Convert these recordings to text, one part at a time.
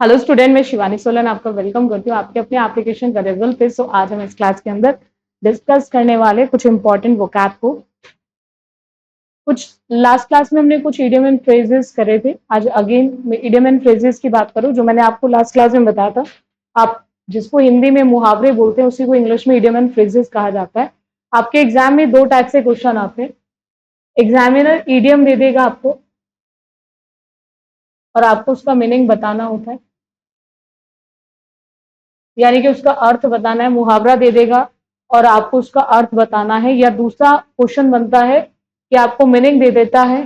Hello student, मैं शिवानी सोलन आपका welcome करती हूँ आपके अपने एप्लीकेशन का रिजल्ट पे। सो आज हम इस क्लास के अंदर डिस्कस करने वाले कुछ इंपॉर्टेंट वोकैब को। कुछ लास्ट क्लास में हमने कुछ इडियम एंड फ्रेजेस करे थे। आज अगेन मैं इडियम एंड फ्रेजेस की बात करूँ, जो मैंने आपको लास्ट क्लास में बताया था। आप जिसको हिंदी में मुहावरे बोलते हैं, उसी को इंग्लिश में इडियम एंड फ्रेजेस कहा जाता है। आपके एग्जाम में दो टाइप से क्वेश्चन आते हैं। एग्जामिनर इडियम दे देगा आपको और आपको उसका मीनिंग बताना होता है, यानी कि उसका अर्थ बताना है। मुहावरा दे देगा और आपको उसका अर्थ बताना है। या दूसरा क्वेश्चन बनता है कि आपको मीनिंग दे देता है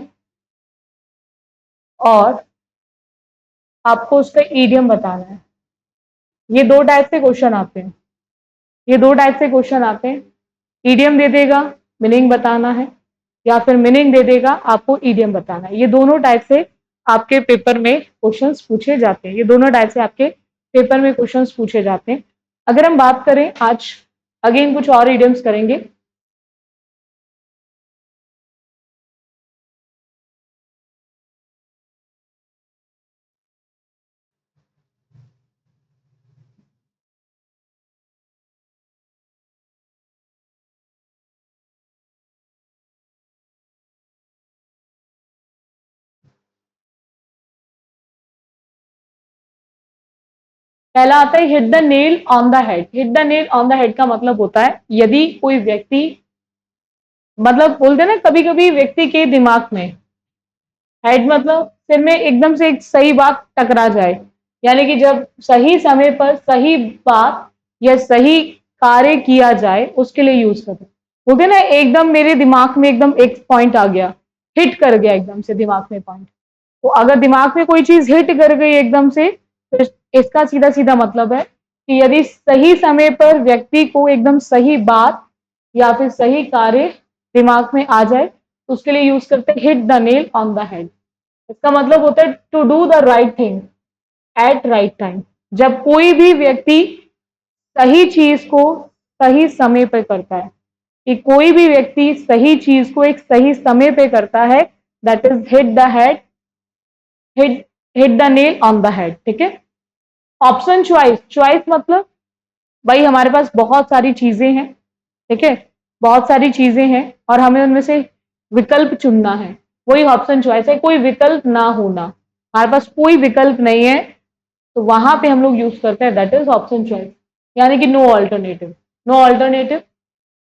और आपको उसका ईडियम बताना है। ये दो टाइप से क्वेश्चन आते हैं। ईडियम दे देगा, मीनिंग बताना है, या फिर मीनिंग दे देगा, आपको ईडियम बताना है। ये दोनों टाइप से आपके पेपर में क्वेश्चंस पूछे जाते हैं। अगर हम बात करें, आज अगेन कुछ और ईडियम्स करेंगे। पहला आता है hit the nail on the head. Hit the nail on the head का मतलब होता है, यदि कोई व्यक्ति, मतलब बोलते हैं ना, कभी कभी व्यक्ति के दिमाग में, हेड मतलब सिर में, एकदम से एक सही बात टकरा जाए, यानी कि जब सही समय पर सही बात या सही कार्य किया जाए, उसके लिए यूज करते हैं। बोलते हैं ना, एकदम मेरे दिमाग में एकदम एक पॉइंट आ गया, हिट कर गया एकदम से दिमाग में पॉइंट। तो अगर दिमाग में कोई चीज हिट कर गई एकदम से, तो इसका सीधा सीधा मतलब है कि यदि सही समय पर व्यक्ति को एकदम सही बात या फिर सही कार्य दिमाग में आ जाए, तो उसके लिए यूज करते हैं hit the nail on the head. इसका मतलब होता है to do the right thing at right time. जब कोई भी व्यक्ति सही चीज को सही समय पर करता है, कि कोई भी व्यक्ति सही चीज को एक सही समय पे करता है, that is hit the head, hit hit the nail on the head. ठीक है। Option choice. चॉइस मतलब भाई हमारे पास बहुत सारी चीजें हैं, ठीक है, बहुत सारी चीजें हैं और हमें उनमें से विकल्प चुनना है। वही ऑप्शन चॉइस है, कोई विकल्प ना होना। हमारे पास कोई विकल्प नहीं है, तो वहां पे हम लोग यूज करते हैं, दैट इज ऑप्शन चॉइस, यानी कि नो ऑल्टरनेटिव। नो ऑल्टरनेटिव,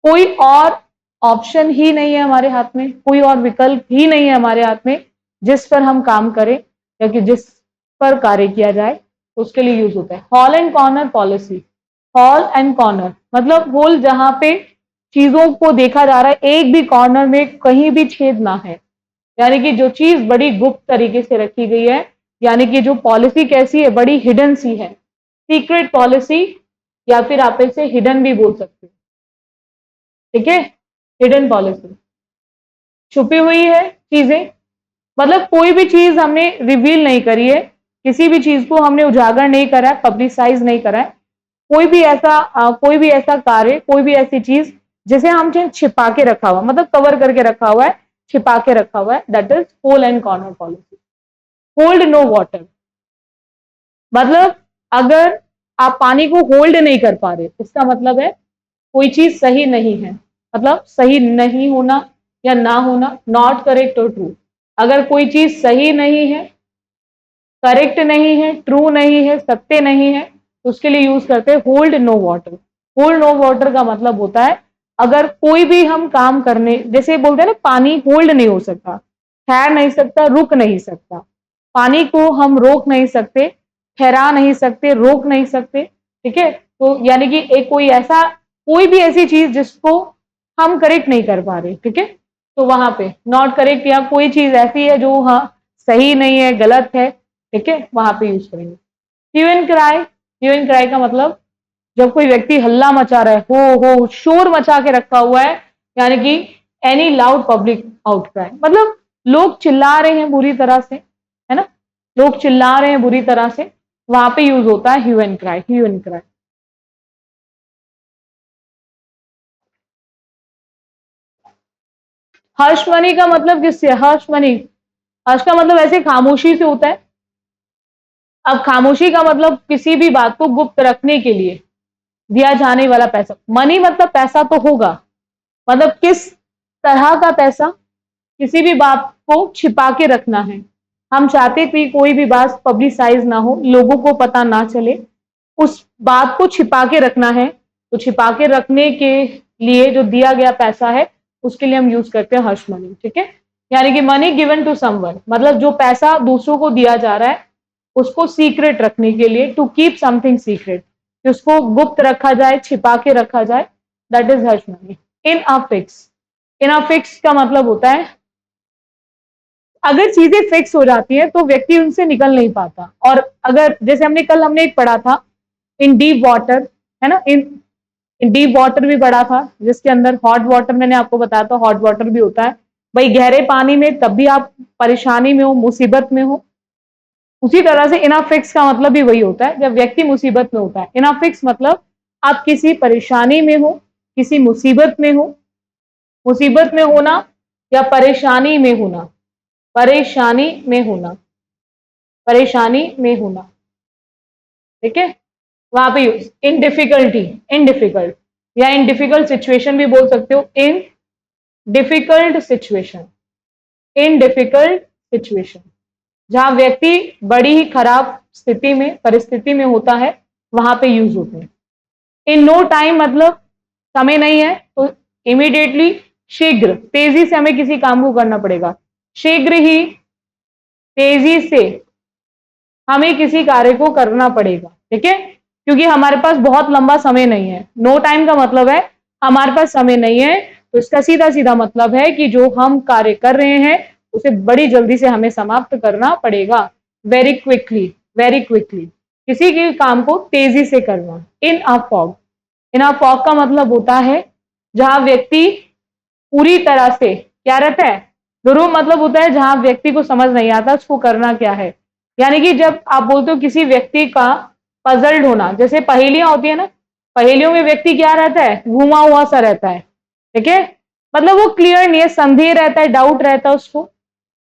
कोई और ऑप्शन ही नहीं है हमारे हाथ में, कोई और विकल्प ही नहीं है हमारे हाथ में जिस पर हम काम करें या कि जिस पर कार्य किया जाए, तो उसके लिए यूज होता है hall and corner policy. Hall and corner मतलब होल, जहां पे चीजों को देखा जा रहा है, एक भी कॉर्नर में कहीं भी छेद ना है, यानी कि जो चीज बड़ी गुप्त तरीके से रखी गई है, यानी कि जो पॉलिसी कैसी है, बड़ी हिडन सी है, सीक्रेट पॉलिसी, या फिर आप इसे हिडन भी बोल सकते हैं। ठीक है, हिडन पॉलिसी, छुपी हुई है चीजें, मतलब कोई भी चीज हमने रिवील नहीं करी है, किसी भी चीज को हमने उजागर नहीं करा है, पब्लिसाइज नहीं करा है। कोई भी ऐसा कार्य, कोई भी ऐसी चीज जिसे हम छिपा के रखा हुआ, मतलब कवर करके रखा हुआ है, छिपा के रखा हुआ है, that is hole and corner policy. Hold no water मतलब अगर आप पानी को होल्ड नहीं कर पा रहे, इसका मतलब है कोई चीज सही नहीं है, मतलब सही नहीं होना या ना होना, नॉट करेक्ट और ट्रू। अगर कोई चीज सही नहीं है, करेक्ट नहीं है, ट्रू नहीं है, सत्य नहीं है, तो उसके लिए यूज करते हैं hold no water. Hold no water का मतलब होता है, अगर कोई भी हम काम करने, जैसे बोलते हैं ना, पानी होल्ड नहीं हो सकता, ठहर नहीं सकता, रुक नहीं सकता। पानी को हम रोक नहीं सकते, ठहरा नहीं सकते, रोक नहीं सकते। ठीक है, तो यानी कि एक कोई ऐसा, कोई भी ऐसी चीज जिसको हम करेक्ट नहीं कर पा रहे, ठीक है, तो वहां पे नॉट करेक्ट, या कोई चीज ऐसी है जो हाँ सही नहीं है, गलत है, ठीक है, वहां पे यूज करेंगे। Hue and cry. Hue and cry का मतलब जब कोई व्यक्ति हल्ला मचा रहा है, हो शोर मचा के रखा हुआ है, यानी कि एनी लाउड पब्लिक आउटक्राई, मतलब लोग चिल्ला रहे हैं बुरी तरह से, है ना, लोग चिल्ला रहे हैं बुरी तरह से, वहां पे यूज होता है hue and cry. Hue and cry. Hush money का मतलब किससे? हर्ष मनी, हर्ष का मतलब ऐसे खामोशी से होता है, अब खामोशी का मतलब किसी भी बात को गुप्त रखने के लिए दिया जाने वाला पैसा। मनी मतलब पैसा तो होगा, मतलब किस तरह का पैसा, किसी भी बात को छिपा के रखना है। हम चाहते कि कोई भी बात पब्लिसाइज ना हो, लोगों को पता ना चले, उस बात को छिपा के रखना है। तो छिपा के रखने के लिए जो दिया गया पैसा है उसके लिए हम यूज करते हैं हर्ष मनी, ठीक है। यानी कि मनी गिवन टू समवन, मतलब जो पैसा दूसरों को दिया जा रहा है उसको सीक्रेट रखने के लिए, टू कीप समथिंग सीक्रेट, उसको गुप्त रखा जाए, छिपा के रखा जाए, that is Harsh money. In a fix, in a fix का मतलब होता है अगर चीजें फिक्स हो जाती हैं तो व्यक्ति उनसे निकल नहीं पाता। और अगर जैसे हमने एक पढ़ा था इन डीप वाटर, है ना, इन डीप वाटर भी पढ़ा था, जिसके अंदर हॉट वाटर मैंने आपको बताया था, हॉट वाटर भी होता है भाई गहरे पानी में, तब भी आप परेशानी में हो, मुसीबत में हो। उसी तरह से इनाफिक्स का मतलब भी वही होता है जब व्यक्ति मुसीबत में होता है। इनाफिक्स मतलब आप किसी परेशानी में हो, किसी मुसीबत में हो, मुसीबत में होना या परेशानी में होना, परेशानी में होना, परेशानी में होना, ठीक है, वहां पे use in difficulty, in difficult, या इन डिफिकल्ट सिचुएशन भी बोल सकते हो, इन डिफिकल्ट सिचुएशन, इन डिफिकल्ट सिचुएशन, जहां व्यक्ति बड़ी ही खराब स्थिति में, परिस्थिति में होता है, वहां पे यूज होते हैं। इन नो टाइम मतलब समय नहीं है तो इमीडिएटली, शीघ्र, तेजी से हमें किसी काम को करना पड़ेगा, शीघ्र ही, तेजी से हमें किसी कार्य को करना पड़ेगा, ठीक है, क्योंकि हमारे पास बहुत लंबा समय नहीं है। नो टाइम का मतलब है हमारे पास समय नहीं है, तो इसका सीधा सीधा मतलब है कि जो हम कार्य कर रहे हैं उसे बड़ी जल्दी से हमें समाप्त करना पड़ेगा, वेरी क्विकली, वेरी क्विकली, किसी के काम को तेजी से करना। इन अ फॉग, इन अ फॉग का मतलब होता है जहां व्यक्ति पूरी तरह से क्या रहता है, ध्रुव मतलब होता है जहां व्यक्ति को समझ नहीं आता उसको करना क्या है। यानी कि जब आप बोलते हो किसी व्यक्ति का पजल्ड होना, जैसे पहेलियां होती है ना, पहेलियों में व्यक्ति क्या रहता है, घुमा हुआ सा रहता है, ठीक है, मतलब वो क्लियर नहीं है, संदेह रहता है, डाउट रहता है उसको,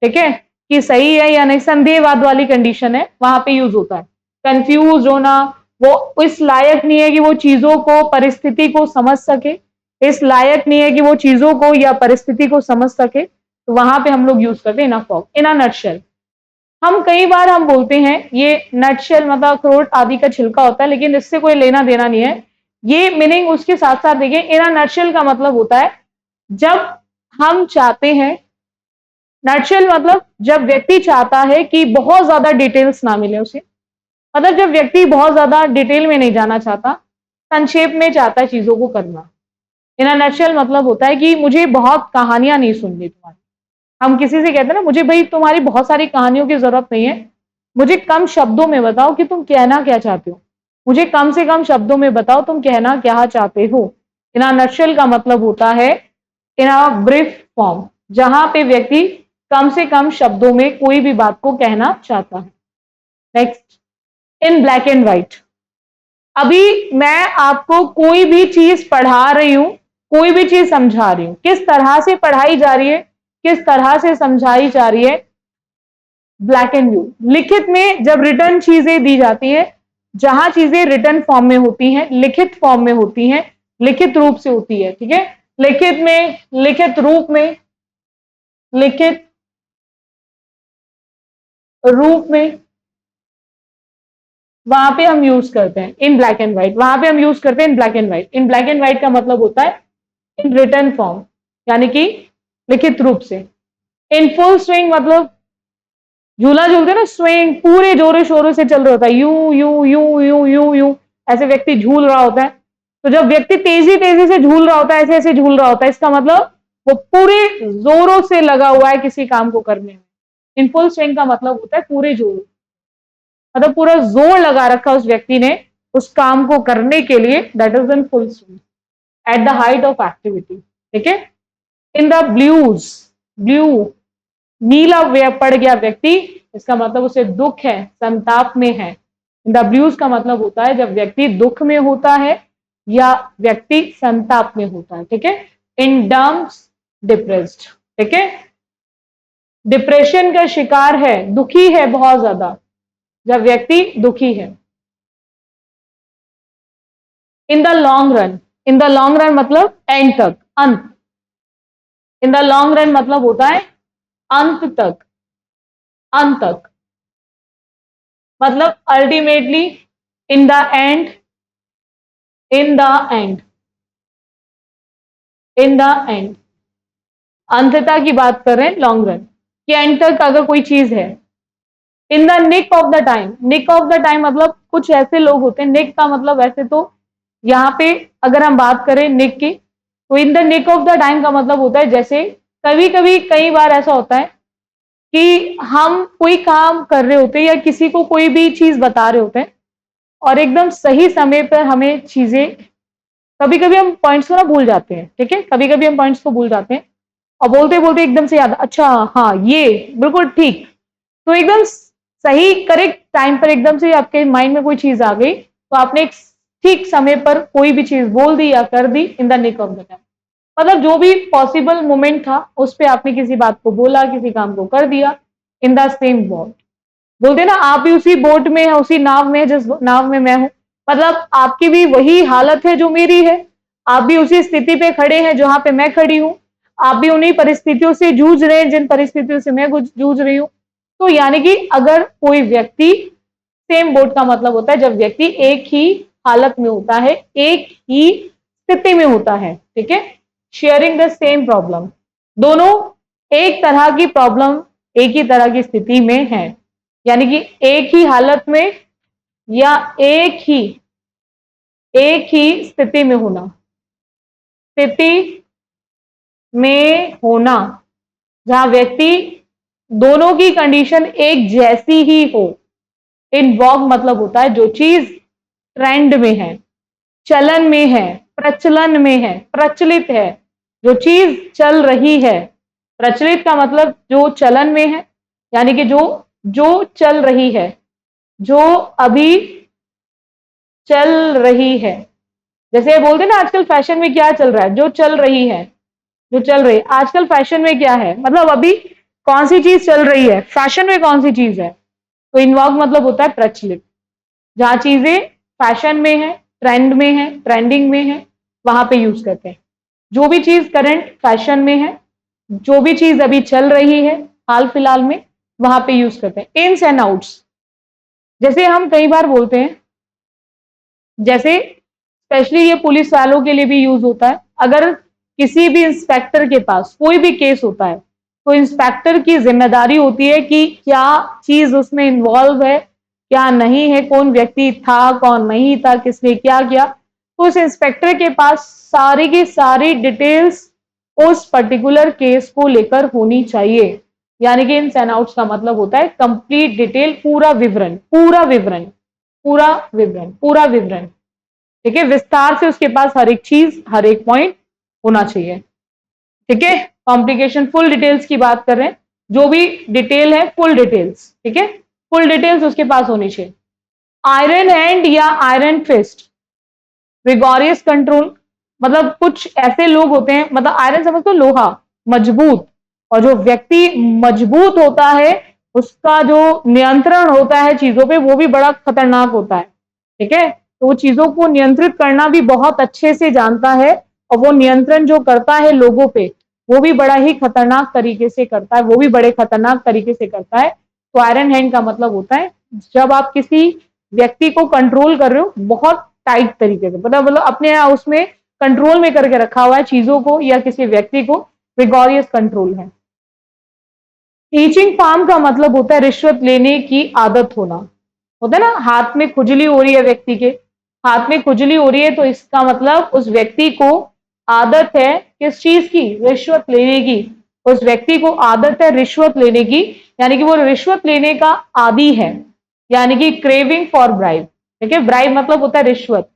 ठीक है, कि सही है या नहीं, संदेहवाद वाली कंडीशन है, वहां पे यूज होता है। कंफ्यूज होना, वो इस लायक नहीं है कि वो चीजों को, परिस्थिति को समझ सके, इस लायक नहीं है कि वो चीजों को या परिस्थिति को समझ सके, तो वहां पे हम लोग यूज करते हैं इन अ फॉग, इन अ नटशेल। हम कई बार हम बोलते हैं ये नटशेल मतलब अखरोट आदि का छिलका होता है, लेकिन इससे कोई लेना देना नहीं है, ये मीनिंग उसके साथ साथ देखिए, इन अ नटशेल का मतलब होता है जब हम चाहते हैं, नटशेल मतलब जब व्यक्ति चाहता है कि बहुत ज्यादा डिटेल्स ना मिले उसे, मतलब जब व्यक्ति बहुत ज्यादा डिटेल में नहीं जाना चाहता, संक्षेप में चाहता है चीजों को करना। इन अ नटशेल मतलब होता है कि मुझे बहुत कहानियां नहीं सुननी तुम्हारी। हम किसी से कहते हैं ना, मुझे भाई तुम्हारी बहुत सारी कहानियों की जरूरत नहीं है, मुझे कम शब्दों में बताओ कि तुम कहना क्या चाहते हो, मुझे कम से कम शब्दों में बताओ तुम कहना क्या चाहते हो। इन अ नटशेल का मतलब होता है इन अ ब्रीफ फॉर्म, जहां पे व्यक्ति कम से कम शब्दों में कोई भी बात को कहना चाहता है। Next, in black and white, अभी मैं आपको कोई भी चीज पढ़ा रही हूं, कोई भी चीज समझा रही हूं, किस तरह से पढ़ाई जा रही है, किस तरह से समझाई जा रही है, ब्लैक एंड ब्लू। लिखित में जब रिटर्न चीजें दी जाती है, जहां चीजें रिटर्न फॉर्म में होती हैं, लिखित फॉर्म में होती हैं, लिखित रूप से होती है, ठीक है, लिखित में, लिखित रूप में, लिखित रूप में, वहां पे हम यूज करते हैं इन ब्लैक एंड व्हाइट, वहां पे हम यूज करते हैं in black and white. In black and white का मतलब होता है इन रिटर्न फॉर्म, यानी कि लिखित रूप से। इन फुल स्विंग मतलब झूला झूलते ना, स्विंग पूरे जोरों शोरों से चल रहा होता है, you you you you you you, ऐसे व्यक्ति झूल रहा होता है। तो जब व्यक्ति तेजी तेजी से झूल रहा होता है, ऐसे ऐसे झूल रहा होता है, इसका मतलब वो पूरे जोरों से लगा हुआ है किसी काम को करने में। इन फुल स्विंग का मतलब होता है पूरे जोर, मतलब पूरा जोर लगा रखा उस व्यक्ति ने उस काम को करने के लिए, that is in full swing, at the height of activity, ठीक है। इन द ब्लूज, ब्लू नीला पड़ गया व्यक्ति, इसका मतलब उसे दुख है, संताप में है। इन द ब्लूज का मतलब होता है जब व्यक्ति दुख में होता है या व्यक्ति संताप में होता है, ठीक है। इन डम्स, डिप्रेस्ड, ठीक है, डिप्रेशन का शिकार है, दुखी है बहुत ज्यादा, जब व्यक्ति दुखी है। In the long run, in the long run मतलब एंड तक, अंत। इन द लॉन्ग रन मतलब होता है अंत तक, अंत तक, मतलब ultimately, in the end, in the end, in the end, अंतता की बात कर रहे हैं लॉन्ग रन कि एंड तक अगर कोई चीज है। In the nick of the time, nick of the time मतलब कुछ ऐसे लोग होते हैं, निक का मतलब वैसे तो यहाँ पे अगर हम बात करें निक की, तो in the nick of the time का मतलब होता है जैसे कभी कभी कई बार ऐसा होता है कि हम कोई काम कर रहे होते हैं या किसी को कोई भी चीज बता रहे होते हैं और एकदम सही समय पर हमें चीजें, कभी कभी हम पॉइंट्स को ना भूल जाते हैं, ठीक है, कभी कभी हम पॉइंट्स को भूल जाते हैं और बोलते बोलते एकदम से याद, अच्छा हाँ ये बिल्कुल ठीक, तो एकदम सही करेक्ट टाइम पर एकदम से आपके माइंड में कोई चीज आ गई तो आपने एक ठीक समय पर कोई भी चीज बोल दी या कर दी in the nick of the time, मतलब जो भी पॉसिबल मोमेंट था उस पर आपने किसी बात को बोला, किसी काम को कर दिया इन द सेम बोट। बोलते ना आप भी उसी बोट में है, उसी नाव में है जिस नाव में मैं हूं, मतलब आपकी भी वही हालत है जो मेरी है, आप भी उसी स्थिति पे खड़े हैं जहां पे मैं खड़ी हूं, आप भी उन्हीं परिस्थितियों से जूझ रहे हैं जिन परिस्थितियों से मैं जूझ रही हूं। तो यानी कि अगर कोई व्यक्ति, सेम बोट का मतलब होता है जब व्यक्ति एक ही हालत में होता है, एक ही स्थिति में होता है, ठीक है, शेयरिंग द सेम प्रॉब्लम, दोनों एक तरह की प्रॉब्लम, एक ही तरह की स्थिति में है, यानी कि एक ही हालत में या एक ही स्थिति में होना, स्थिति में होना जहां व्यक्ति दोनों की कंडीशन एक जैसी ही हो। इन वॉग मतलब होता है जो चीज ट्रेंड में है, चलन में है, प्रचलन में है, प्रचलित है, जो चीज चल रही है। प्रचलित का मतलब जो चलन में है, यानी कि जो जो चल रही है, जो अभी चल रही है। जैसे बोलते हैं ना आजकल फैशन में क्या चल रहा है, जो चल रही है, जो चल रही है आजकल फैशन में क्या है, मतलब अभी कौन सी चीज चल रही है, फैशन में कौन सी चीज है। तो इनवॉग मतलब होता है प्रचलित, जहां चीजें फैशन में है, ट्रेंड में है, ट्रेंडिंग में है, वहां पे यूज करते हैं। जो भी चीज करंट फैशन में है, जो भी चीज अभी चल रही है हाल फिलहाल में, वहां पे यूज करते हैं। इन्स एंड आउट्स, जैसे हम कई बार बोलते हैं, जैसे स्पेशली ये पुलिस वालों के लिए भी यूज होता है, अगर किसी भी इंस्पेक्टर के पास कोई भी केस होता है तो इंस्पेक्टर की जिम्मेदारी होती है कि क्या चीज उसमें इन्वॉल्व है, क्या नहीं है, कौन व्यक्ति था, कौन नहीं था, किसने क्या किया, तो उस इंस्पेक्टर के पास सारी की सारी डिटेल्स उस पर्टिकुलर केस को लेकर होनी चाहिए। यानी कि इन एंड आउट्स का मतलब होता है कंप्लीट डिटेल, पूरा विवरण, पूरा विवरण, पूरा विवरण, पूरा विवरण, ठीक है, विस्तार से उसके पास हर एक चीज, हर एक पॉइंट होना चाहिए, ठीक है। कॉम्प्लिकेशन फुल डिटेल्स की बात कर रहे हैं, जो भी डिटेल है फुल डिटेल्स, ठीक है, फुल डिटेल्स उसके पास होनी चाहिए। आयरन हैंड या आयरन फिस्ट, रिगोरियस कंट्रोल, मतलब कुछ ऐसे लोग होते हैं, मतलब आयरन समझ तो लोहा, मजबूत, और जो व्यक्ति मजबूत होता है उसका जो नियंत्रण होता है चीजों पे वो भी बड़ा खतरनाक होता है, ठीक है, तो वो चीजों को नियंत्रित करना भी बहुत अच्छे से जानता है, और वो नियंत्रण जो करता है लोगों पे वो भी बड़ा ही खतरनाक तरीके से करता है, वो भी बड़े खतरनाक तरीके से करता है। तो आयरन हैंड का मतलब होता है जब आप किसी व्यक्ति को कंट्रोल कर रहे हो बहुत टाइट तरीके से, मतलब अपने उसमें कंट्रोल में करके रखा हुआ है चीजों को या किसी व्यक्ति को, रिगोरियस कंट्रोल है। टीचिंग फार्म का मतलब होता है रिश्वत लेने की आदत होना, होता है ना, हाथ में खुजली हो रही है व्यक्ति के, हाथ में खुजली हो रही है तो इसका मतलब उस व्यक्ति को आदत है किस चीज की, रिश्वत लेने की, उस व्यक्ति को आदत है रिश्वत लेने की, यानी कि वो रिश्वत लेने का आदी है, यानी कि क्रेविंग फॉर ब्राइब, ठीक है, ब्राइब मतलब होता है रिश्वत।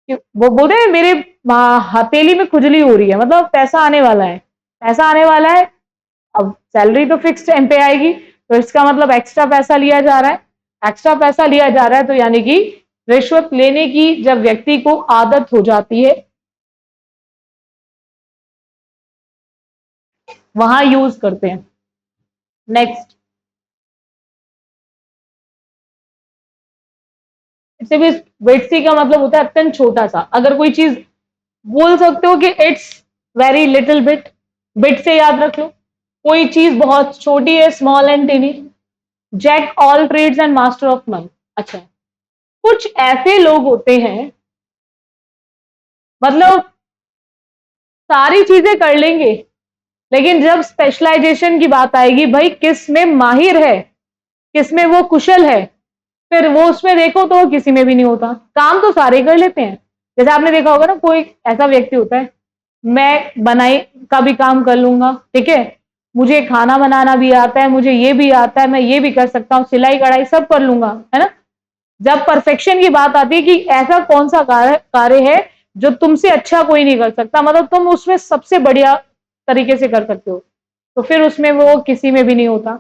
वो बोलते हैं मेरे हथेली में खुजली हो रही है, मतलब पैसा आने वाला है, पैसा आने वाला है, अब सैलरी तो फिक्स टाइम पे आएगी तो इसका मतलब एक्स्ट्रा पैसा लिया जा रहा है, एक्स्ट्रा पैसा लिया जा रहा है, तो यानी कि रिश्वत लेने की जब व्यक्ति को आदत हो जाती है वहां यूज करते हैं। नेक्स्ट, इट्स विट्सी का मतलब होता है अत्यंत छोटा सा। अगर कोई चीज बोल सकते हो कि it's very little bit, bit से याद रख लो, कोई चीज बहुत छोटी है, small and tiny. Jack all trades and master of none. अच्छा, कुछ ऐसे लोग होते हैं, मतलब सारी चीजें कर लेंगे, लेकिन जब स्पेशलाइजेशन की बात आएगी, भाई किस में माहिर है, किस में वो कुशल है, फिर वो उसमें देखो तो वो किसी में भी नहीं होता। काम तो सारे कर लेते हैं। जैसे आपने देखा होगा ना, कोई ऐसा व्यक्ति होता है, मैं बनाई का भी काम कर लूंगा, ठीक है, मुझे खाना बनाना भी आता है, मुझे ये भी आता है, मैं ये भी कर सकता हूँ, सिलाई कढ़ाई सब कर लूंगा, है ना। जब परफेक्शन की बात आती है कि ऐसा कौन सा कार्य है जो तुमसे अच्छा कोई नहीं कर सकता, मतलब तुम उसमें सबसे बढ़िया तरीके से कर सकते हो, तो फिर उसमें वो किसी में भी नहीं होता।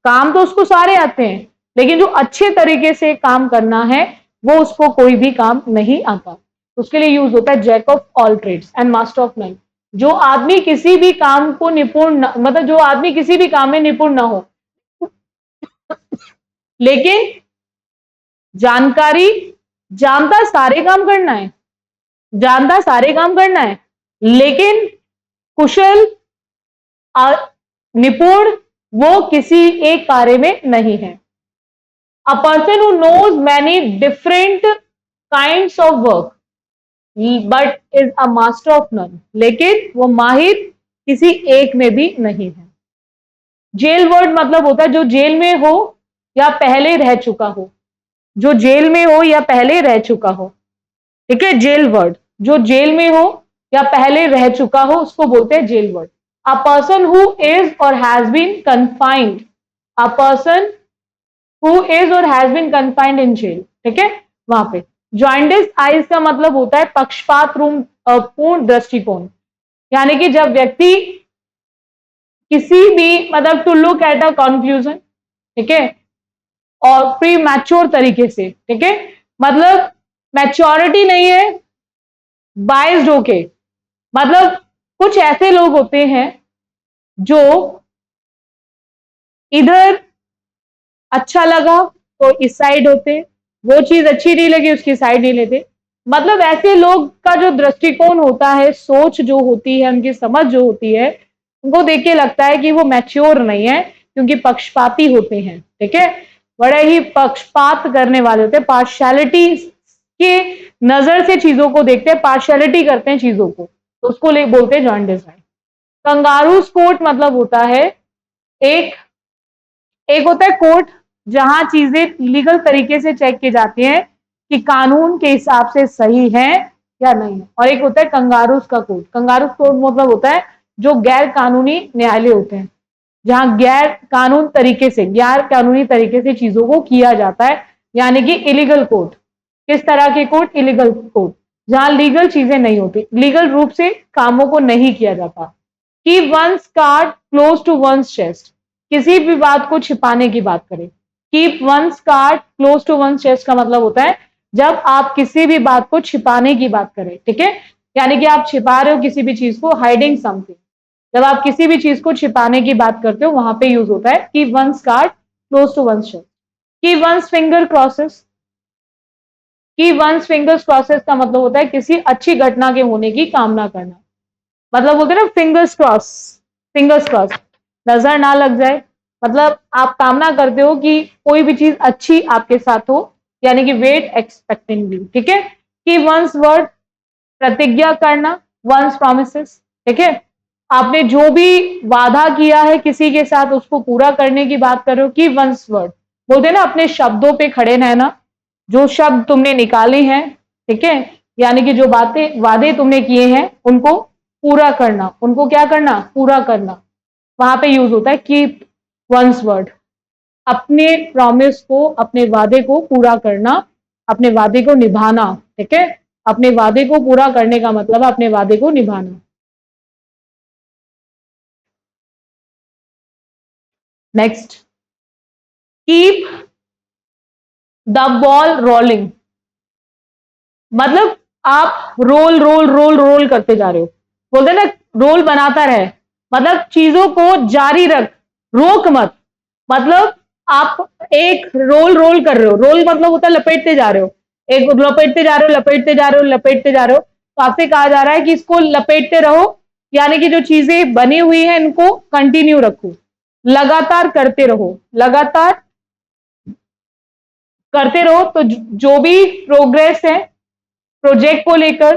काम तो उसको सारे आते हैं, लेकिन जो अच्छे तरीके से काम करना है वो उसको कोई भी काम नहीं आता। उसके लिए यूज होता है jack of all trades and master of none. जो आदमी किसी भी काम को निपुण, मतलब जो आदमी किसी भी काम में निपुण ना हो, लेकिन जानकारी, जानता सारे काम करना है, जानता सारे काम करना है, लेकिन कुशल, निपुण वो किसी एक कार्य में नहीं है। A person who knows many different kinds of work but is a master of none, लेकिन वो माहिर किसी एक में भी नहीं है। जेल वर्ड मतलब होता है जो जेल में हो या पहले रह चुका हो, जो जेल में हो या पहले रह चुका हो, ठीक है, जेल वर्ड, जो जेल में हो या पहले रह चुका हो उसको बोलते हैं jail bird. A person who is or has been confined, a person who is or has been confined in jail, ठीक है, वहां पे। जॉइंडिस आइज का मतलब होता है पक्षपात पूर्ण दृष्टिकोण, यानी कि जब व्यक्ति किसी भी, मतलब to look at a conclusion, ठीक है, और प्री मैच्योर तरीके से, ठीक है, मतलब मैच्योरिटी नहीं है, बाइज्ड होके, मतलब कुछ ऐसे लोग होते हैं जो इधर अच्छा लगा तो इस साइड होते, वो चीज अच्छी नहीं लगी उसकी साइड नहीं लेते। मतलब ऐसे लोग का जो दृष्टिकोण होता है, सोच जो होती है, उनकी समझ जो होती है, उनको देख के लगता है कि वो मैच्योर नहीं है, क्योंकि पक्षपाती होते हैं, ठीक है, बड़े ही पक्षपात करने वाले होते हैं, पार्शियलिटी के नजर से चीजों को देखते हैं, पार्शियलिटी करते हैं चीजों को, तो उसको बोलते हैं जॉइंडिस। कंगारू कोर्ट मतलब होता है, एक एक होता है कोर्ट जहां चीजें लीगल तरीके से चेक की जाती हैं कि कानून के हिसाब से सही है या नहीं, और एक होता है कंगारूस का कोर्ट। कंगारूस कोर्ट मतलब होता है जो गैर कानूनी न्यायालय होते हैं, जहां गैर कानूनी तरीके से चीजों को किया जाता है, यानी कि इलीगल कोर्ट। किस तरह के कोर्ट? इलीगल कोर्ट, जहां लीगल चीजें नहीं होती, लीगल रूप से कामों को नहीं किया जाता। Keep one's card close to one's chest, किसी भी बात को छिपाने की बात करें। Keep one's card close to one's chest का मतलब होता है जब आप किसी भी बात को छिपाने की बात करें, ठीक है, यानी कि आप छिपा रहे हो किसी भी चीज को, हाइडिंग समथिंग। जब आप किसी भी चीज को छिपाने की बात करते हो वहां पे यूज होता है keep one's card close to one's chest. Keep one's finger crosses, keep one's fingers crosses का मतलब होता है किसी अच्छी घटना के होने की कामना करना। मतलब बोलते हैं ना फिंगर्स क्रॉस, फिंगर्स क्रॉस, नजर ना लग जाए, मतलब आप कामना करते हो कि कोई भी चीज अच्छी आपके साथ हो, यानी कि वेट एक्सपेक्टिंगली, ठीक है। कि वंस वर्ड, प्रतिज्ञा करना, वंस प्रॉमिसेस, ठीक है, आपने जो भी वादा किया है किसी के साथ उसको पूरा करने की बात कर रहे हो। कि वंस वर्ड बोलते हैं ना अपने शब्दों पे खड़े रहना, जो शब्द तुमने निकाले हैं, ठीक है, यानी कि जो बातें वादे तुमने किए हैं उनको पूरा करना, उनको क्या करना? पूरा करना। वहां पे यूज होता है कीप वंस वर्ड, अपने प्रॉमिस को, अपने वादे को पूरा करना, अपने वादे को निभाना, ठीक है, अपने वादे को पूरा करने का मतलब है अपने वादे को निभाना। Next, keep the ball rolling, मतलब आप रोल रोल रोल रोल करते जा रहे हो, बोलते ना रोल बनाता रहे, मतलब चीजों को जारी रख, रोक मत, मतलब आप एक रोल कर रहे हो, रोल मतलब होता है लपेटते जा रहे हो, एक लपेटते जा रहे हो, लपेटते जा रहे हो, लपेटते जा रहे हो, तो आपसे कहा जा रहा है कि इसको लपेटते रहो, यानी कि जो चीजें बनी हुई है इनको कंटिन्यू रखो, लगातार करते रहो, लगातार करते रहो। तो जो भी प्रोग्रेस है प्रोजेक्ट को लेकर,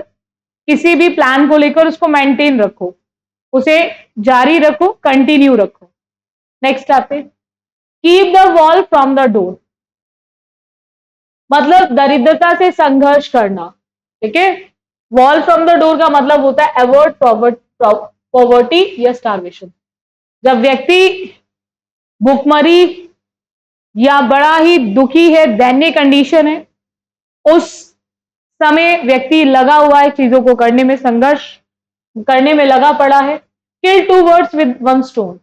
किसी भी प्लान को लेकर, उसको मेंटेन रखो, उसे जारी रखो, कंटिन्यू रखो। नेक्स्ट आते, keep the wall from the door, मतलब दरिद्रता से संघर्ष करना। ठीक है, वॉल फ्रॉम द डोर का मतलब होता है अवॉइड पॉवर्टी या स्टार्वेशन। जब व्यक्ति भूखमरी या बड़ा ही दुखी है, दैन्य कंडीशन है, उस समय व्यक्ति लगा हुआ है चीजों को करने में, संघर्ष करने में लगा पड़ा है। Kill two birds with one stone,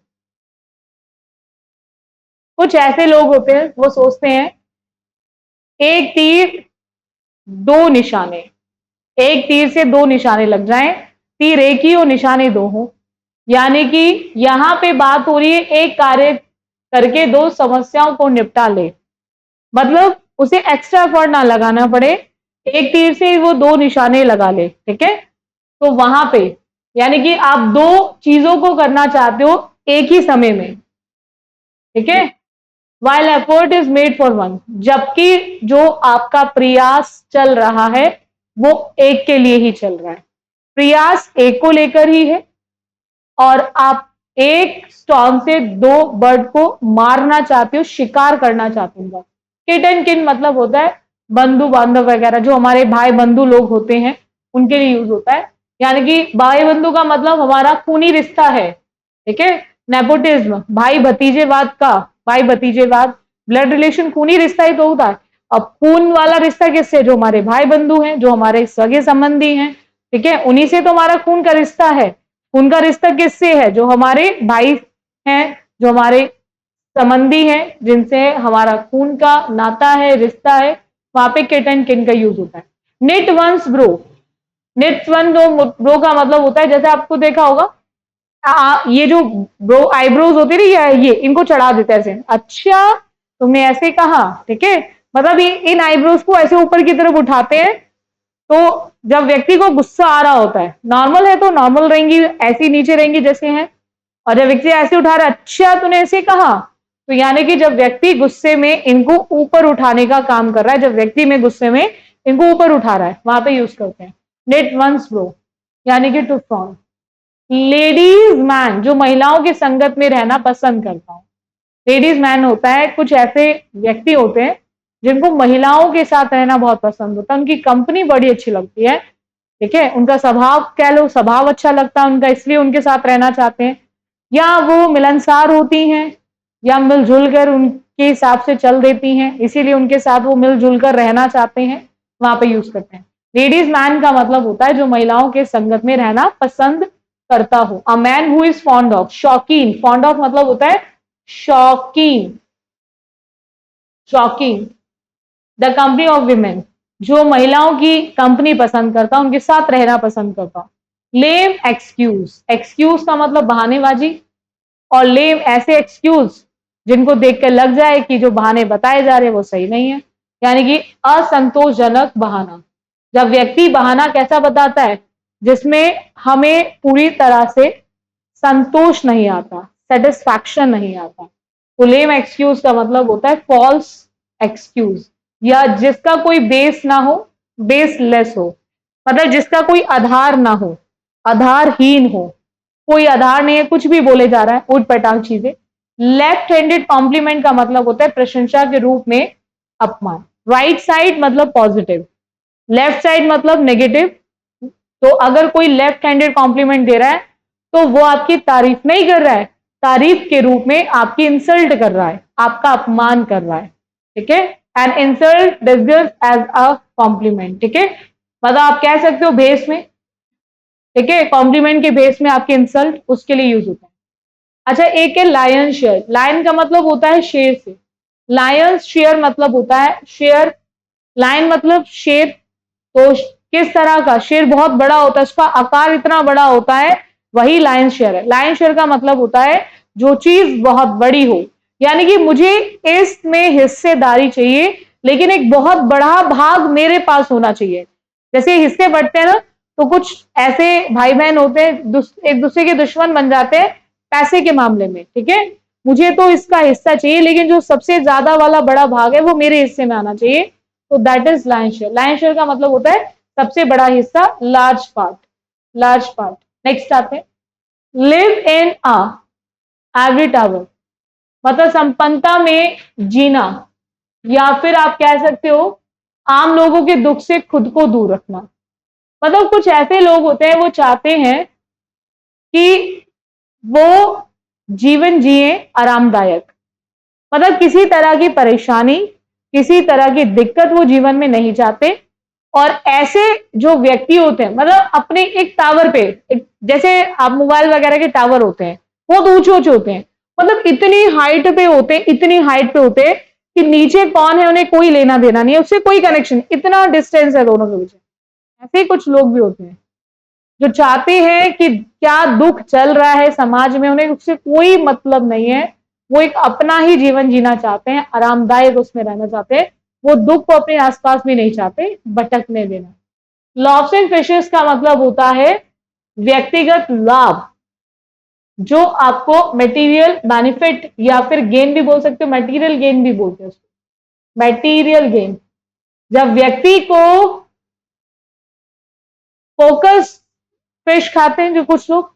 कुछ ऐसे लोग होते हैं वो सोचते हैं एक तीर दो निशाने, एक तीर से दो निशाने लग जाएं, तीर एक ही हो निशाने दो हो, यानी कि यहां पे बात हो रही है एक कार्य करके दो समस्याओं को निपटा ले, मतलब उसे एक्स्ट्रा एफर्ट ना लगाना पड़े, एक तीर से वो दो निशाने लगा ले। ठीक है, तो वहां पे यानी कि आप दो चीजों को करना चाहते हो एक ही समय में। ठीक है, while effort is made for one, जबकि जो आपका प्रयास चल रहा है वो एक के लिए ही चल रहा है, प्रयास एक को लेकर ही है, और आप एक स्टॉर्म से दो बर्ड को मारना चाहते हो, शिकार करना चाहते हो। किट एंड किन मतलब होता है बंधु बांधव वगैरह, जो हमारे भाई बंधु लोग होते हैं उनके लिए यूज होता है, यानी कि भाई बंधु का मतलब हमारा खूनी रिश्ता है। ठीक है, नेपोटिज्म भाई भतीजेवाद का, भाई भतीजेवाद ब्लड रिलेशन, खूनी रिश्ता ही तो होता है। अब खून वाला रिश्ता किससे, जो हमारे भाई बंधु हैं, जो हमारे सगे संबंधी हैं। ठीक है, उन्हीं से तो हमारा खून का रिश्ता है। खून का रिश्ता किससे है, जो हमारे भाई हैं, जो हमारे संबंधी हैं, जिनसे हमारा खून का नाता है, रिश्ता है, वहां पे किट एंड किन का यूज होता है। Knit one's brow, knit one brow का मतलब होता है, जैसे आपको देखा होगा ये जो ब्रो आईब्रोज होती है, ये इनको चढ़ा देते हैं ऐसे, अच्छा तुमने ऐसे कहा। ठीक है, मतलब इन आईब्रोज को ऐसे ऊपर की तरफ उठाते हैं, तो जब व्यक्ति को गुस्सा आ रहा होता है, नॉर्मल है तो नॉर्मल रहेंगी, ऐसी नीचे रहेंगी जैसे हैं, और जब व्यक्ति ऐसे उठा रहा है, अच्छा तूने ऐसे कहा, तो यानी कि जब व्यक्ति गुस्से में इनको ऊपर उठाने का काम कर रहा है, जब व्यक्ति में गुस्से में इनको ऊपर उठा रहा है, वहां पे यूज करते हैं। नेट वंस ब्रो यानी कि टू फ्रॉन। लेडीज मैन, जो महिलाओं की संगत में रहना पसंद करता हूं। लेडीज मैन होता है, कुछ ऐसे व्यक्ति होते हैं जिनको महिलाओं के साथ रहना बहुत पसंद होता है, उनकी कंपनी बड़ी अच्छी लगती है। ठीक है, उनका स्वभाव कह लो, स्वभाव अच्छा लगता है उनका, इसलिए उनके साथ रहना चाहते हैं, या वो मिलनसार होती हैं, या मिलजुल कर उनके हिसाब से चल देती हैं, इसीलिए उनके साथ वो मिलजुल कर रहना चाहते हैं, वहां पे यूज करते हैं। लेडीज मैन का मतलब होता है जो महिलाओं के संगत में रहना पसंद करता हो। A man who is fond of, शौकीन, फॉन्ड ऑफ मतलब होता है शौकीन, शौकीन द कंपनी ऑफ विमेन, जो महिलाओं की कंपनी पसंद करता, उनके साथ रहना पसंद करता। लेम एक्सक्यूज, एक्सक्यूज का मतलब बहानेबाजी, और लेम ऐसे एक्सक्यूज जिनको देख के लग जाए कि जो बहाने बताए जा रहे हैं वो सही नहीं है, यानी कि असंतोषजनक बहाना। जब व्यक्ति बहाना कैसा बताता है, जिसमें हमें पूरी तरह से संतोष नहीं आता, सेटिस्फैक्शन नहीं आता, तो लेम एक्सक्यूज का मतलब होता है फॉल्स एक्सक्यूज, या जिसका कोई बेस ना हो, बेसलेस हो, मतलब जिसका कोई आधार ना हो, आधारहीन हो, कोई आधार नहीं है, कुछ भी बोले जा रहा है, उठ पटांग चीजें। लेफ्ट हैंडेड कॉम्प्लीमेंट का मतलब होता है प्रशंसा के रूप में अपमान। राइट साइड मतलब पॉजिटिव, लेफ्ट साइड मतलब नेगेटिव। तो अगर कोई लेफ्ट हैंडेड कॉम्प्लीमेंट दे रहा है तो वो आपकी तारीफ नहीं कर रहा है, तारीफ के रूप में आपकी इंसल्ट कर रहा है, आपका अपमान कर रहा है। ठीक है, an insult disguised as a compliment. ठीक है, मतलब आप कह सकते हो भेस में, ठीक है, कॉम्प्लीमेंट के बेस में आपके इंसल्ट, उसके लिए यूज होता है। अच्छा, एक है लायन शेयर, लायन का मतलब होता है शेर से, लायन शेयर मतलब होता है शेयर, लायन मतलब शेर, तो किस तरह का शेर, बहुत बड़ा होता है, उसका आकार इतना बड़ा होता है, वही लायन शेयर है। लायन शेयर का मतलब होता है जो चीज बहुत बड़ी हो, यानी कि मुझे इसमें हिस्सेदारी चाहिए, लेकिन एक बहुत बड़ा भाग मेरे पास होना चाहिए। जैसे हिस्से बंटते हैं ना, तो कुछ ऐसे भाई बहन होते हैं एक दूसरे के दुश्मन बन जाते हैं पैसे के मामले में, ठीक है। मुझे तो इसका हिस्सा चाहिए, लेकिन जो सबसे ज्यादा वाला बड़ा भाग है वो मेरे हिस्से में आना चाहिए, तो that is lion share. Lion share का मतलब होता है सबसे बड़ा हिस्सा, large part, large part. Next आते हैं, live in a ivory tower, मतलब संपन्नता में जीना, या फिर आप कह सकते हो आम लोगों के दुख से खुद को दूर रखना। मतलब कुछ ऐसे लोग होते हैं, वो चाहते हैं कि वो जीवन जिए आरामदायक, मतलब किसी तरह की परेशानी, किसी तरह की दिक्कत वो जीवन में नहीं चाहते। और ऐसे जो व्यक्ति होते हैं, मतलब अपने एक टावर पे, जैसे आप मोबाइल वगैरह के टावर होते हैं, बहुत ऊंचे ऊंचे होते हैं, मतलब इतनी हाइट पे होते हैं, इतनी हाइट पे होते हैं कि नीचे कौन है उन्हें कोई लेना देना नहीं है, उससे कोई कनेक्शन, इतना डिस्टेंस है दोनों के बीच। ऐसे ही कुछ लोग भी होते हैं जो चाहते हैं कि क्या दुख चल रहा है समाज में, उन्हें उससे कोई मतलब नहीं है, वो एक अपना ही जीवन जीना चाहते हैं, आरामदायक उसमें रहना चाहते हैं, वो दुख को अपने आसपास भी नहीं चाहते भटकने देना। लॉस एंड फिशेस का मतलब होता है व्यक्तिगत लाभ, जो आपको मटेरियल बेनिफिट या फिर गेन भी बोल सकते हो, मटेरियल गेन भी बोलते हैं उसको, मटेरियल गेन। जब व्यक्ति को फोकस, फिश खाते हैं जो कुछ लोग,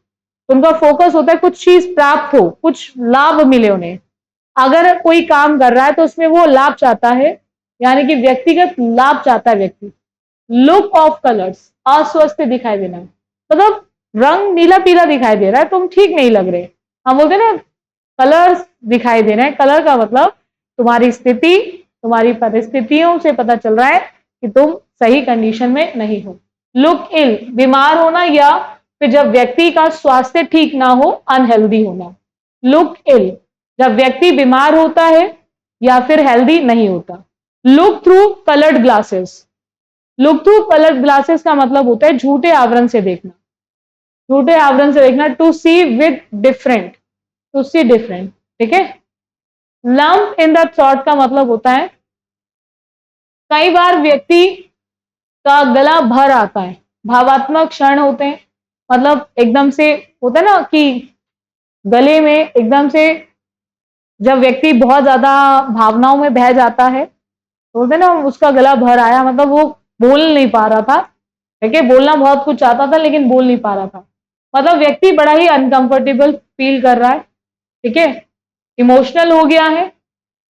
उनका फोकस होता है कुछ चीज प्राप्त हो, कुछ लाभ मिले उन्हें। अगर कोई काम कर रहा है तो उसमें वो लाभ चाहता है, यानी कि व्यक्तिगत लाभ चाहता है व्यक्ति। लुक ऑफ कलर्स, अस्वस्थ दिखाई देना, मतलब रंग नीला पीला दिखाई दे रहा है, तुम ठीक नहीं लग रहे। हम बोलते ना कलर्स दिखाई दे रहे हैं, कलर का मतलब तुम्हारी स्थिति, तुम्हारी परिस्थितियों से पता चल रहा है कि तुम सही कंडीशन में नहीं हो। लुक इल, बीमार होना, या फिर जब व्यक्ति का स्वास्थ्य ठीक ना हो, अनहेल्दी होना। लुक इल, जब व्यक्ति बीमार होता है या फिर हेल्दी नहीं होता। Look through coloured glasses, look through coloured glasses का मतलब होता है झूठे आवरण से देखना, झूठे आवरण से देखना, to see with different, to see different, ठीक है। लंप इन द थ्रॉट का मतलब होता है कई बार व्यक्ति का गला भर आता है, भावात्मक क्षण होते हैं, मतलब एकदम से होता है ना कि गले में एकदम से, जब व्यक्ति बहुत ज्यादा भावनाओं में बह जाता है, तो होता है ना उसका गला भर आया, मतलब वो बोल नहीं पा रहा था, ठीक है, बोलना बहुत कुछ चाहता था लेकिन बोल नहीं पा रहा था, मतलब व्यक्ति बड़ा ही अनकंफर्टेबल फील कर रहा है, ठीक है, इमोशनल हो गया है।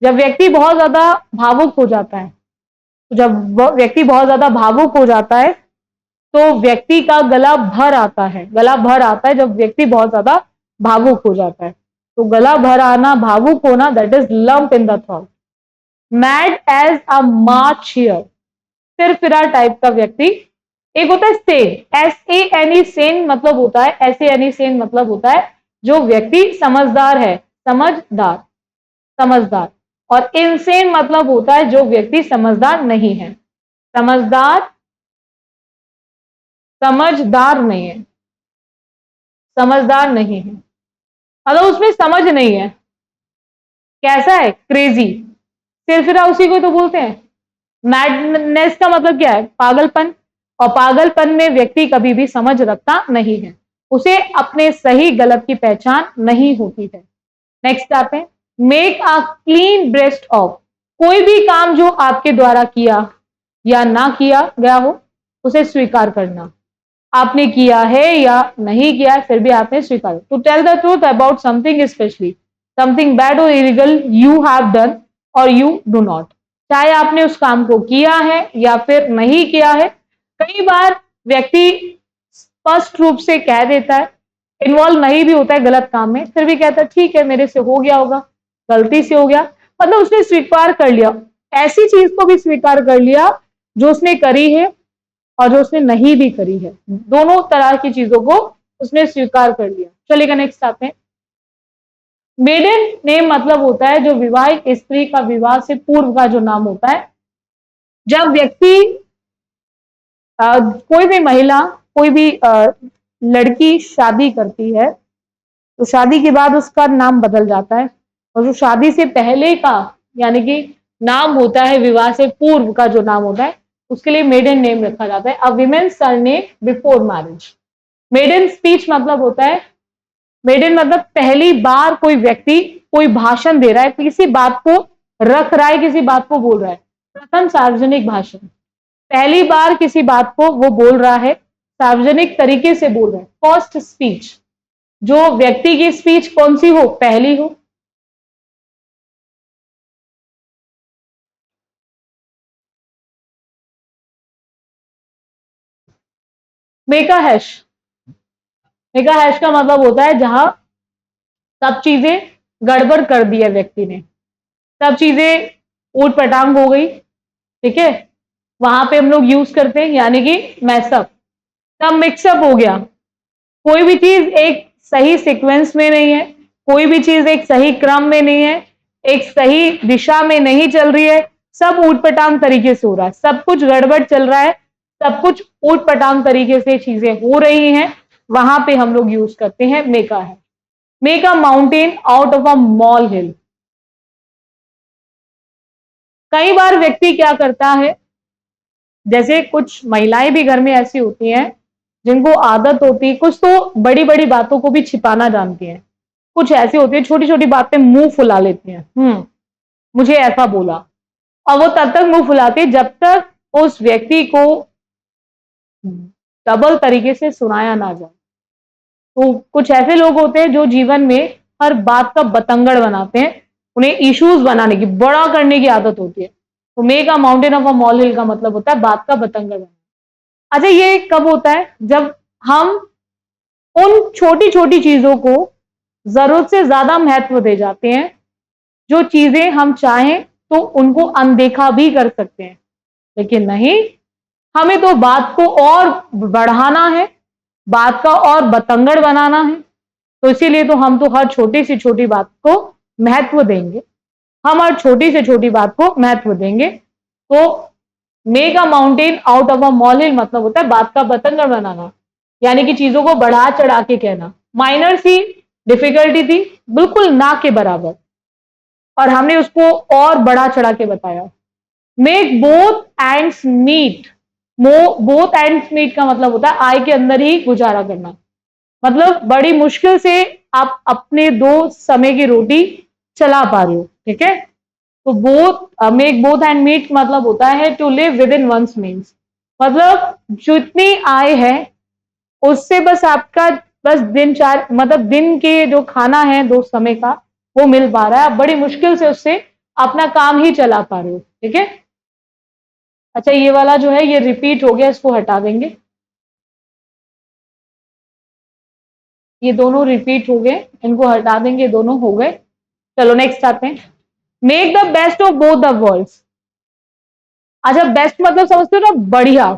जब व्यक्ति बहुत ज्यादा भावुक हो जाता है, तो जब व्यक्ति बहुत ज्यादा भावुक हो जाता है तो व्यक्ति का गला भर आता है, गला भर आता है जब व्यक्ति बहुत ज्यादा भावुक हो जाता है, तो गला भर आना, भावुक होना, that is lump in the throat. Mad as a March hare, सिरफिरा टाइप का व्यक्ति। एक होता है सेन, SANE, सेन मतलब होता है, SANE सेन मतलब होता है जो व्यक्ति समझदार है, समझदार, समझदार। और इनसेन मतलब होता है जो व्यक्ति समझदार नहीं है, समझदार, समझदार नहीं है, समझदार नहीं है, मतलब उसमें समझ नहीं है। कैसा है, क्रेजी, सिरफिरा उसी को तो बोलते हैं। मैडनेस का मतलब क्या है, पागलपन, और पागलपन में व्यक्ति कभी भी समझ रखता नहीं है, उसे अपने सही गलत की पहचान नहीं होती है। नेक्स्ट आते हैं, make a clean breast of, कोई भी काम जो आपके द्वारा किया या ना किया गया हो उसे स्वीकार करना, आपने किया है या नहीं किया है फिर भी आपने स्वीकार, to tell the truth about something, specially something bad और इलीगल यू हैव डन और यू डू नॉट, चाहे आपने उस काम को किया है या फिर नहीं किया है। कई बार व्यक्ति स्पष्ट रूप से कह देता है, इन्वॉल्व नहीं भी होता है गलत काम में, फिर भी कहता है ठीक है मेरे से हो गया होगा, गलती से हो गया, मतलब उसने स्वीकार कर लिया, ऐसी चीज को भी स्वीकार कर लिया जो उसने करी है और जो उसने नहीं भी करी है, दोनों तरह की चीजों को उसने स्वीकार कर लिया। चलिएगा नेक्स्ट आते हैं, मेडन नेम मतलब होता है जो विवाहित स्त्री का विवाह से पूर्व का जो नाम होता है। जब व्यक्ति कोई भी महिला, कोई भी लड़की शादी करती है तो शादी के बाद उसका नाम बदल जाता है, और जो शादी से पहले का यानी कि नाम होता है, विवाह से पूर्व का जो नाम होता है, उसके लिए मेडन नेम रखा जाता है। A women surname before marriage. Maiden speech मतलब होता है, मेडन मतलब पहली बार कोई व्यक्ति कोई भाषण दे रहा है, किसी बात को रख रहा है, किसी बात को बोल रहा है। प्रथम सार्वजनिक भाषण, पहली बार किसी बात को वो बोल रहा है, सार्वजनिक तरीके से बोल रहा है। फर्स्ट स्पीच, जो व्यक्ति की स्पीच कौन सी हो, पहली हो। मेका हैश, मेका हैश का मतलब होता है जहां सब चीजें गड़बड़ कर दी है व्यक्ति ने, सब चीजें ऊट पटांग हो गई, ठीक है, वहां पे हम लोग यूज करते हैं, यानी कि मैसअप, सब मिक्सअप हो गया। कोई भी चीज एक सही सीक्वेंस में नहीं है, कोई भी चीज एक सही क्रम में नहीं है, एक सही दिशा में नहीं चल रही है, सब ऊटपटांग तरीके से हो रहा है, सब कुछ गड़बड़ चल रहा है, सब कुछ ऊटपटांग तरीके से चीजें हो रही हैं, वहां पे हम लोग यूज करते हैं मेका है। Make a mountain out of a molehill. कई बार व्यक्ति क्या करता है, जैसे कुछ महिलाएं भी घर में ऐसी होती हैं जिनको आदत होती है, कुछ तो बड़ी बड़ी बातों को भी छिपाना जानती हैं, कुछ ऐसी होती है छोटी छोटी बातें मुंह फुला लेती हैं, मुझे ऐसा बोला, और वो तब तक मुंह फुलाती है जब तक उस व्यक्ति को डबल तरीके से सुनाया ना जाए। तो कुछ ऐसे लोग होते हैं जो जीवन में हर बात का बतंगड़ बनाते हैं, उन्हें इश्यूज बनाने की, बड़ा करने की आदत होती है। तो make a mountain of a molehill का मतलब होता है बात का बतंगड़ बनाना। अच्छा, ये कब होता है, जब हम उन छोटी छोटी चीजों को जरूरत से ज्यादा महत्व दे जाते हैं, जो चीजें हम चाहें तो उनको अनदेखा भी कर सकते हैं, लेकिन नहीं, हमें तो बात को और बढ़ाना है, बात का और बतंगड़ बनाना है, तो इसीलिए तो हम तो हर छोटी से छोटी बात को महत्व देंगे, हम हर छोटी से छोटी बात को महत्व देंगे। तो make a mountain out of a molehill मतलब होता है बात का बतंगड़ बनाना, यानी कि चीजों को बढ़ा चढ़ा के कहना। माइनर सी डिफिकल्टी थी, बिल्कुल ना के बराबर, और हमने उसको और बढ़ा चढ़ा के बताया। Make both ends meet, both ends meet का मतलब होता है आय के अंदर ही गुजारा करना, मतलब बड़ी मुश्किल से आप अपने दो समय की रोटी चला पा रहे हो, ठीक है। तो both, make both end meet मतलब होता है to live within one's means, मतलब जितनी आय है उससे बस आपका बस दिन चार, मतलब दिन के जो खाना है दो समय का वो मिल पा रहा है, आप बड़ी मुश्किल से उससे अपना काम ही चला पा रहे हो, ठीक है। अच्छा, ये वाला जो है ये रिपीट हो गया, इसको हटा देंगे, ये दोनों रिपीट हो गए, इनको हटा देंगे, दोनों हो गए। चलो नेक्स्ट आते हैं, make the best of both the worlds. अच्छा, बेस्ट मतलब समझते हो ना, बढ़िया।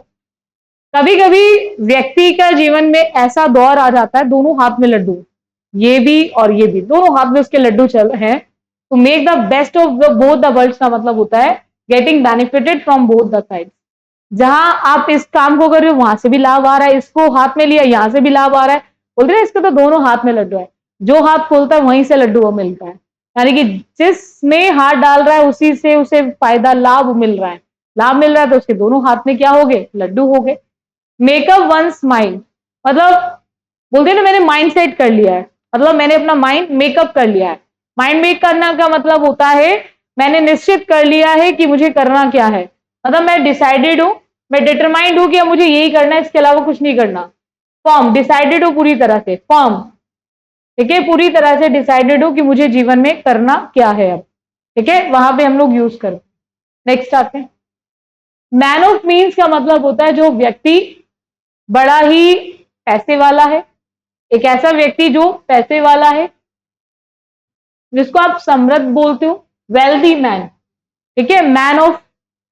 कभी कभी व्यक्ति का जीवन में ऐसा दौर आ जाता है, दोनों हाथ में लड्डू, ये भी और ये भी, दोनों हाथ में उसके लड्डू चल रहे हैं, तो make the best of both the worlds का मतलब होता है getting benefited from both the side. जहां आप इस काम को कर रहे हो वहां से भी लाभ आ रहा है, इसको हाथ में लिया यहां से भी लाभ आ रहा है, बोलते हैं इसके तो दोनों हाथ में लड्डू है, जो हाथ खोलता है वहीं से लड्डू वो मिलता है, यानी कि जिसमें हाथ डाल रहा है उसी से उसे फायदा लाभ मिल रहा है, लाभ मिल रहा है, तो उसके दोनों हाथ में क्या हो गए, लड्डू हो गए। मेकअप वंस माइंड, मतलब बोलते हैं ना मैंने माइंड सेट कर लिया है, मतलब मैंने अपना माइंड मेकअप कर लिया है। माइंड मेक करना का मतलब होता है मैंने निश्चित कर लिया है कि मुझे करना क्या है, मतलब मैं डिसाइडेड हूं, मैं डिटरमाइंड हूं कि अब मुझे यही करना है, इसके अलावा कुछ नहीं करना। फॉर्म, डिसाइडेड हूं पूरी तरह से, फॉर्म, ठीक है, पूरी तरह से डिसाइडेड हूं कि मुझे जीवन में करना क्या है अब, ठीक है, वहां पे हम लोग यूज करते हैं। नेक्स्ट आते हैं, मैन ऑफ मीन्स का मतलब होता है जो व्यक्ति बड़ा ही पैसे वाला है, एक ऐसा व्यक्ति जो पैसे वाला है, जिसको आप समृद्ध बोलते हो, वेल्दी मैन, ठीक है, मैन ऑफ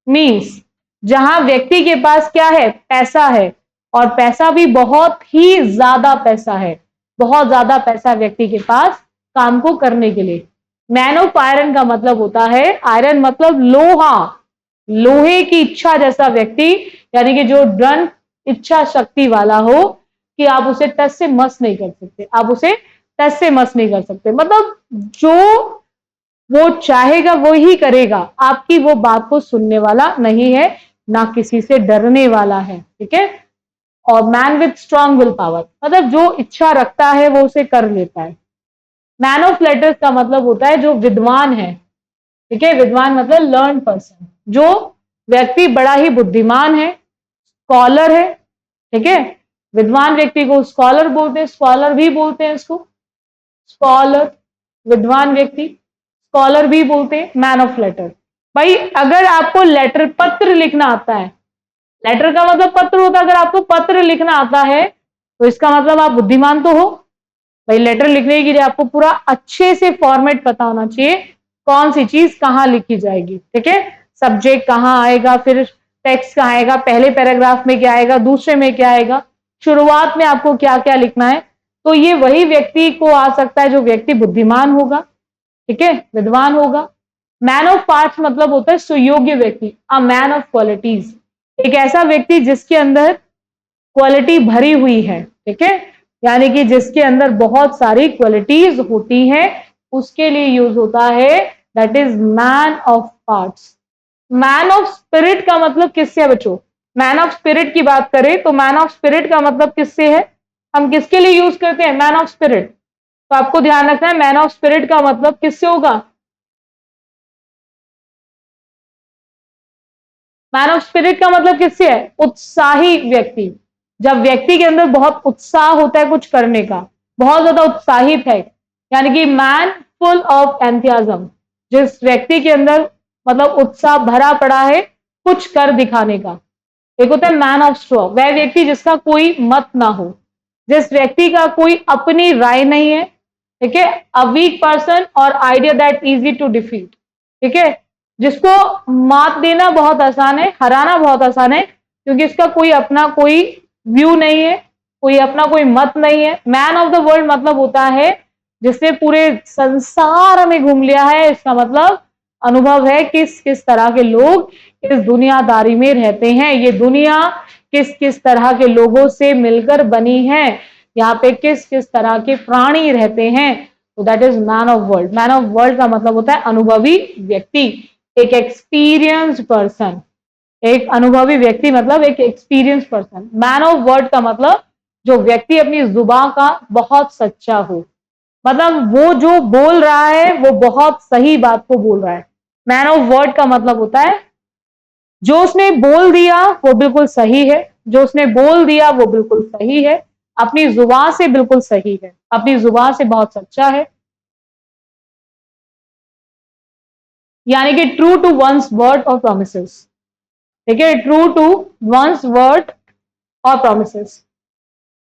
मीन्स, जहां व्यक्ति के पास क्या है, पैसा है, और पैसा भी बहुत ही ज्यादा पैसा है, बहुत ज्यादा पैसा व्यक्ति के पास काम को करने के लिए। मैन ऑफ आयरन का मतलब होता है, आयरन मतलब लोहा, लोहे की इच्छा जैसा व्यक्ति, यानी कि जो दृढ़ इच्छा शक्ति वाला हो कि आप उसे टस से मस नहीं कर सकते, आप उसे टस से मस नहीं कर सकते, मतलब जो वो चाहेगा वो ही करेगा, आपकी वो बात को सुनने वाला नहीं है, ना किसी से डरने वाला है, ठीक है। और man with strong will power, मतलब जो इच्छा रखता है वो उसे कर लेता है। मैन ऑफ लेटर्स का मतलब होता है जो विद्वान है, ठीक है। विद्वान मतलब लर्न पर्सन, जो व्यक्ति बड़ा ही बुद्धिमान है, स्कॉलर है, ठीक है। विद्वान व्यक्ति को स्कॉलर बोलते हैं, स्कॉलर भी बोलते हैं इसको, स्कॉलर, विद्वान व्यक्ति, स्कॉलर भी बोलते हैं, मैन ऑफ लेटर। भाई अगर आपको लेटर, पत्र लिखना आता है, लेटर का मतलब पत्र होता है, अगर आपको पत्र लिखना आता है तो इसका मतलब आप बुद्धिमान तो हो। भाई लेटर लिखने के लिए आपको पूरा अच्छे से फॉर्मेट पता होना चाहिए, कौन सी चीज कहां लिखी जाएगी, ठीक है। सब्जेक्ट कहां आएगा, फिर टेक्स्ट कहां आएगा, पहले पैराग्राफ में क्या आएगा, दूसरे में क्या आएगा, शुरुआत में आपको क्या क्या लिखना है। तो ये वही व्यक्ति को आ सकता है जो व्यक्ति बुद्धिमान होगा, ठीक है, विद्वान होगा। मैन ऑफ पार्ट्स मतलब होता है सुयोग्य व्यक्ति, अ मैन ऑफ क्वालिटीज, एक ऐसा व्यक्ति जिसके अंदर क्वालिटी भरी हुई है, ठीक है, यानी कि जिसके अंदर बहुत सारी क्वालिटीज होती हैं, उसके लिए यूज होता है, that is man of parts. Man of spirit का मतलब किससे है बच्चों? मैन ऑफ स्पिरिट की बात करें तो मैन ऑफ स्पिरिट का मतलब किससे है, हम किसके लिए यूज करते हैं मैन ऑफ स्पिरिट? तो आपको ध्यान रखना है मैन ऑफ स्पिरिट का मतलब किससे होगा। मैन ऑफ स्पिरिट का मतलब किससे है? उत्साही व्यक्ति। जब व्यक्ति के अंदर बहुत उत्साह होता है कुछ करने का, बहुत ज्यादा उत्साहित है, यानी कि मैन फुल ऑफ एंथियाज्म, जिस व्यक्ति के अंदर मतलब उत्साह भरा पड़ा है कुछ कर दिखाने का। एक होता है मैन ऑफ स्ट्रॉ, वह व्यक्ति जिसका कोई मत ना हो, जिस व्यक्ति का कोई अपनी राय नहीं है, ठीक है। अ वीक पर्सन और idea that easy to defeat, ठीक है, जिसको मात देना बहुत आसान है, हराना बहुत आसान है, क्योंकि इसका कोई अपना कोई व्यू नहीं है, कोई अपना कोई मत नहीं है। मैन ऑफ द वर्ल्ड मतलब होता है जिसने पूरे संसार में घूम लिया है, इसका मतलब अनुभव है किस किस तरह के लोग इस दुनियादारी में रहते हैं, ये दुनिया किस किस तरह के लोगों से मिलकर बनी है, यहाँ पे किस किस तरह के प्राणी रहते हैं। तो that is man of world. Man of world का मतलब होता है अनुभवी व्यक्ति, एक एक्सपीरियंस्ड पर्सन। एक अनुभवी व्यक्ति मतलब एक experience person. Man of word का मतलब जो व्यक्ति अपनी जुबान का बहुत सच्चा हो, मतलब वो जो बोल रहा है वो बहुत सही बात को बोल रहा है। मैन ऑफ वर्ड का मतलब होता है जो उसने बोल दिया वो बिल्कुल सही है, जो उसने बोल दिया वो बिल्कुल सही है, अपनी जुबान से बिल्कुल सही है, अपनी जुबान से बहुत सच्चा है, यानी कि ट्रू टू वंस वर्ड और प्रोमिसेस, ठीक है, ट्रू टू वंस वर्ड और promises.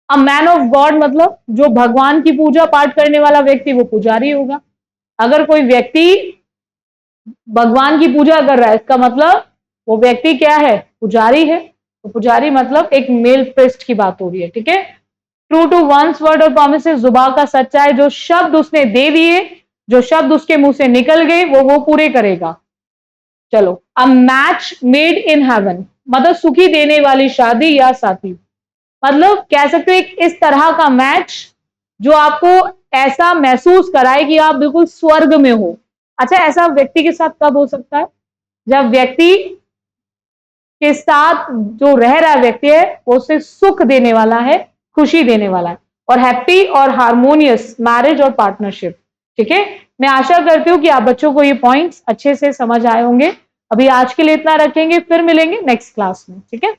A man of God मतलब जो भगवान की पूजा पाठ करने वाला व्यक्ति वो पुजारी होगा। अगर कोई व्यक्ति भगवान की पूजा कर रहा है इसका मतलब वो व्यक्ति क्या है? पुजारी है। तो पुजारी मतलब एक मेल प्रेस्ट की बात हो रही है, ठीक है। ट्रू टू वंस वर्ड और प्रोमिसेस, जुबान का सच्चा है, जो शब्द उसने दे दिए, जो शब्द उसके मुंह से निकल गए वो पूरे करेगा। चलो, a match made in heaven मतलब सुखी देने वाली शादी या साथी, मतलब कह सकते हो एक इस तरह का मैच जो आपको ऐसा महसूस कराए कि आप बिल्कुल स्वर्ग में हो। अच्छा, ऐसा व्यक्ति के साथ कब हो सकता है? जब व्यक्ति के साथ जो रह रहा व्यक्ति है वो उसे सुख देने वाला है, खुशी देने वाला है, और हैप्पी और हार्मोनियस मैरिज और पार्टनरशिप, ठीक है। मैं आशा करती हूँ कि आप बच्चों को ये पॉइंट्स अच्छे से समझ आए होंगे। अभी आज के लिए इतना रखेंगे, फिर मिलेंगे नेक्स्ट क्लास में, ठीक है।